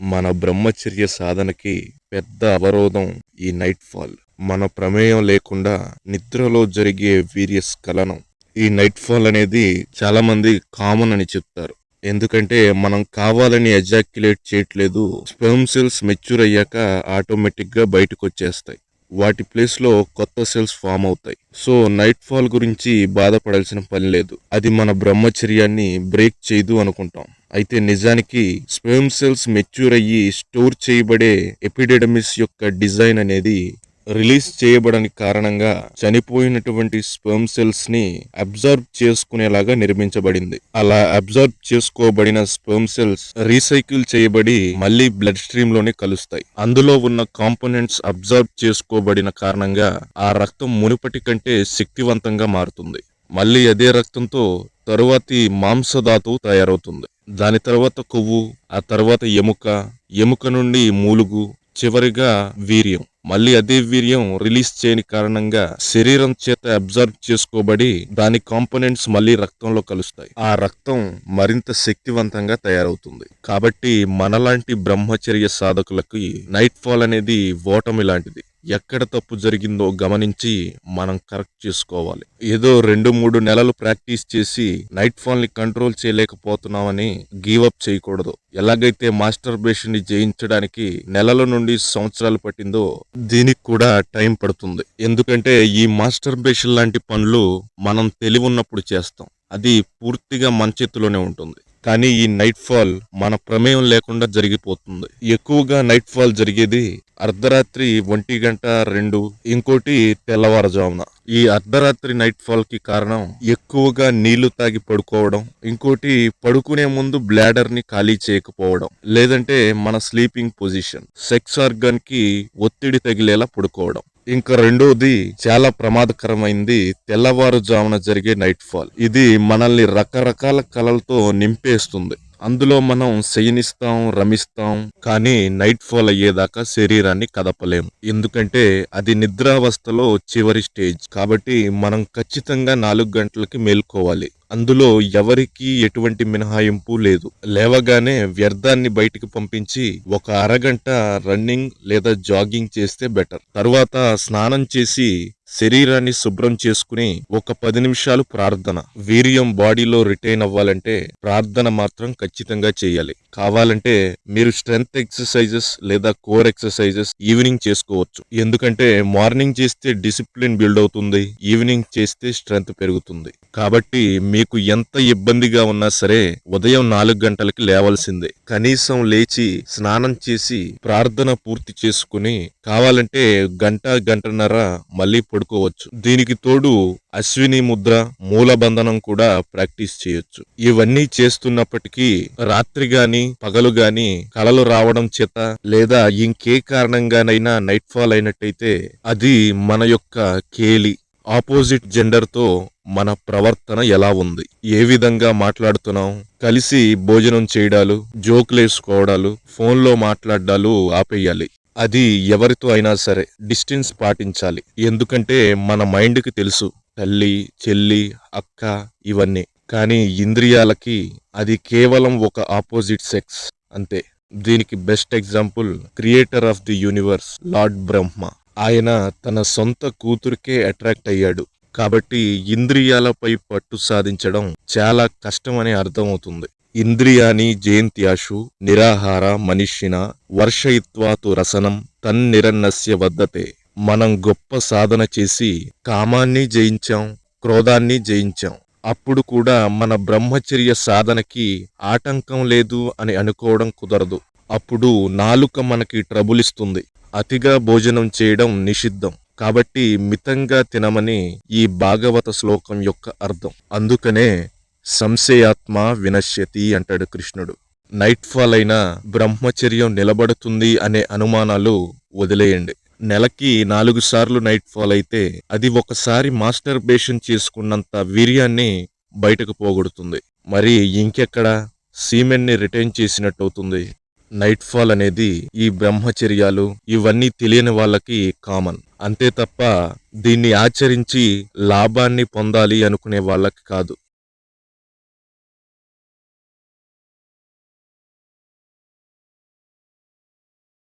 మన బ్రహ్మచర్య సాధనకి పెద్ద అవరోధం ఈ నైట్ ఫాల్. మన ప్రమేయం లేకుండా నిద్రలో జరిగే వీర్యస్ఖలనం. ఈ నైట్ ఫాల్ అనేది చాలా మంది కామన్ అని చెప్తారు. ఎందుకంటే మనం కావాలని ఎజాక్యులేట్ చేయట్లేదు. స్పెర్మ్ సెల్స్ మెచ్యూర్ అయ్యాక ఆటోమేటిక్ గా బయటకు వచ్చేస్తాయి. వాటి ప్లేస్ లో కొత్త సెల్స్ ఫామ్ అవుతాయి. సో నైట్ ఫాల్ గురించి బాధపడాల్సిన పని లేదు. అది మన బ్రహ్మచర్యాన్ని బ్రేక్ చేయదు అనుకుంటాం. అయితే నిజానికి స్పెర్మ్ సెల్స్ మెచ్యూర్ అయ్యి స్టోర్ చేయబడే ఎపిడెడమిస్ యొక్క డిజైన్ అనేది రిలీజ్ చేయబడని కారణంగా చనిపోయినటువంటి స్పెర్మ్ సెల్స్ ని అబ్జర్వ్ చేసుకునేలాగా నిర్మించబడింది. అలా అబ్జర్వ్ చేసుకోబడిన స్పెర్మ్ సెల్స్ రీసైకిల్ చేయబడి మళ్ళీ బ్లడ్ స్ట్రీమ్ లోనే కలుస్తాయి. అందులో ఉన్న కాంపోనెంట్స్ అబ్జర్వ్ చేసుకోబడిన కారణంగా ఆ రక్తం మునుపటి కంటే శక్తివంతంగా మారుతుంది. మళ్ళీ అదే రక్తంతో తరువాతి మాంసధాతువు తయారవుతుంది. దాని తర్వాత కొవ్వు, ఆ తర్వాత ఎముక నుండి మూలుగు, చివరిగా వీర్యం. మళ్ళీ అదే వీర్యం రిలీజ్ చేయని కారణంగా శరీరం చేత అబ్జర్వ్ చేసుకోబడి దాని కాంపోనెంట్స్ మళ్ళీ రక్తంలో కలుస్తాయి. ఆ రక్తం మరింత శక్తివంతంగా తయారవుతుంది. కాబట్టి మనలాంటి బ్రహ్మచర్య సాధకులకి నైట్ ఫాల్ అనేది ఓటమి లాంటిది. ఎక్కడ తప్పు జరిగిందో గమనించి మనం కరెక్ట్ చేసుకోవాలి. ఏదో 2-3 నెలలు ప్రాక్టీస్ చేసి నైట్ ఫాల్ ని కంట్రోల్ చేయలేకపోతున్నామని గివ్ అప్ చేయకూడదు. ఎలాగైతే మాస్టర్బేషన్ ని జయించడానికి నెలల నుండి సంవత్సరాలు పట్టిందో దీనికి కూడా టైం పడుతుంది. ఎందుకంటే ఈ మాస్టర్బేషన్ లాంటి పనులు మనం తెలివున్నప్పుడు చేస్తాం. అది పూర్తిగా మన చేతిలోనే ఉంటుంది. కానీ ఈ నైట్ ఫాల్ మన ప్రమేయం లేకుండా జరిగిపోతుంది. ఎక్కువగా నైట్ ఫాల్ జరిగేది అర్ధరాత్రి 1-2, ఇంకోటి తెల్లవారుజామున. ఈ అర్ధరాత్రి నైట్ ఫాల్ కి కారణం ఎక్కువగా నీళ్లు తాగి పడుకోవడం, ఇంకోటి పడుకునే ముందు బ్లాడర్ ని ఖాళీ చేయకపోవడం, లేదంటే మన స్లీపింగ్ పొజిషన్, సెక్స్ ఆర్గాన్ కి ఒత్తిడి తగిలేలా పడుకోవడం. ఇంకా రెండోది చాలా ప్రమాదకరమైంది తెల్లవారుజామున జరిగే నైట్ ఫాల్. ఇది మనల్ని రకరకాల కలలతో నింపేస్తుంది. అందులో మనం శయనిస్తాం, రమిస్తాం, కానీ నైట్ ఫాల్ అయ్యేదాకా శరీరాన్ని కదపలేం. ఎందుకంటే అది నిద్రావస్థలో చివరి స్టేజ్. కాబట్టి మనం ఖచ్చితంగా 4 గంటలకి మేల్కోవాలి. అందులో ఎవరికి ఎటువంటి మినహాయింపు లేదు. లేవగానే వ్యర్థాన్ని బయటికి పంపించి ఒక అరగంట రన్నింగ్ లేదా జాగింగ్ చేస్తే బెటర్. తర్వాత స్నానం చేసి శరీరాన్ని శుభ్రం చేసుకుని ఒక 10 నిమిషాలు ప్రార్థన. వీర్యం బాడీలో రిటైన్ అవ్వాలంటే ప్రార్థన మాత్రం ఖచ్చితంగా చేయాలి. కావాలంటే మీరు స్ట్రెంగ్త్ ఎక్సర్సైజెస్ లేదా కోర్ ఎక్సర్సైజెస్ ఈవినింగ్ చేసుకోవచ్చు. ఎందుకంటే మార్నింగ్ చేస్తే డిసిప్లిన్ బిల్డ్ అవుతుంది, ఈవినింగ్ చేస్తే స్ట్రెంగ్త్ పెరుగుతుంది. కాబట్టి మీకు ఎంత ఇబ్బందిగా ఉన్నా సరే ఉదయం 4 గంటలకి లేవాల్సిందే. కనీసం లేచి స్నానం చేసి ప్రార్థన పూర్తి చేసుకుని కావాలంటే గంటన్నర మళ్ళీ పడుకోవచ్చు. దీనికి తోడు అశ్విని ముద్ర, మూలబంధనం కూడా ప్రాక్టీస్ చేయొచ్చు. ఇవన్నీ చేస్తున్నప్పటికీ రాత్రి గాని పగలు గాని కలలు రావడం చేత లేదా ఇంకే కారణంగానైనా నైట్ ఫాల్ అయినట్టయితే అది మన యొక్క కేలి, ఆపోజిట్ జెండర్ తో మన ప్రవర్తన ఎలా ఉంది, ఏ విధంగా మాట్లాడుతున్నాం, కలిసి భోజనం చేయడాలు, జోకులేసుకోవడాలు, ఫోన్లో మాట్లాడాలు ఆపేయాలి. అది ఎవరితో అయినా సరే డిస్టెన్స్ పాటించాలి. ఎందుకంటే మన మైండ్కి తెలుసు తల్లి, చెల్లి, అక్క ఇవన్నీ. కానీ ఇంద్రియాలకి అది కేవలం ఒక ఆపోజిట్ సెక్స్ అంతే. దీనికి best example creator of the universe lord Brahma. ఆయన తన సొంత కూతురికే అట్రాక్ట్ అయ్యాడు. కాబట్టి ఇంద్రియాలపై పట్టు సాధించడం చాలా కష్టమని అర్థమవుతుంది. ఇంద్రియాని జయంత్యాషు నిరాహార మనిషిన వర్షయిత్వాతు రసనం తన్నిరన్నస్య వద్దతే. మనం గొప్ప సాధన చేసి కామాన్ని జయించాం, క్రోధాన్ని జయించాం. అప్పుడు కూడా మన బ్రహ్మచర్య సాధనకి ఆటంకం లేదు అని అనుకోవడం కుదరదు. అప్పుడు నాలుక మనకి ట్రబుల్ ఇస్తుంది. అతిగా భోజనం చేయడం నిషిద్ధం. కాబట్టి మితంగా తినమని ఈ భాగవత శ్లోకం యొక్క అర్థం. అందుకనే సంశయాత్మ వినశ్యతి అంటాడు కృష్ణుడు. నైట్ ఫాల్ అయినా బ్రహ్మచర్యం నిలబడుతుంది అనే అనుమానాలు వదిలేయండి. నెలకి 4 సార్లు నైట్ ఫాల్ అయితే అది ఒకసారి మాస్టర్బేషన్ చేసుకున్నంత వీర్యాన్ని బయటకు పోగొడుతుంది. మరి ఇంకెక్కడ సీమెన్ని రిటైన్ చేసినట్టు అవుతుంది. నైట్ ఫాల్ అనేది ఈ బ్రహ్మచర్యాలు ఇవన్నీ తెలియని వాళ్ళకి కామన్ అంతే తప్ప దీన్ని ఆచరించి లాభాన్ని పొందాలి అనుకునే వాళ్ళకి కాదు.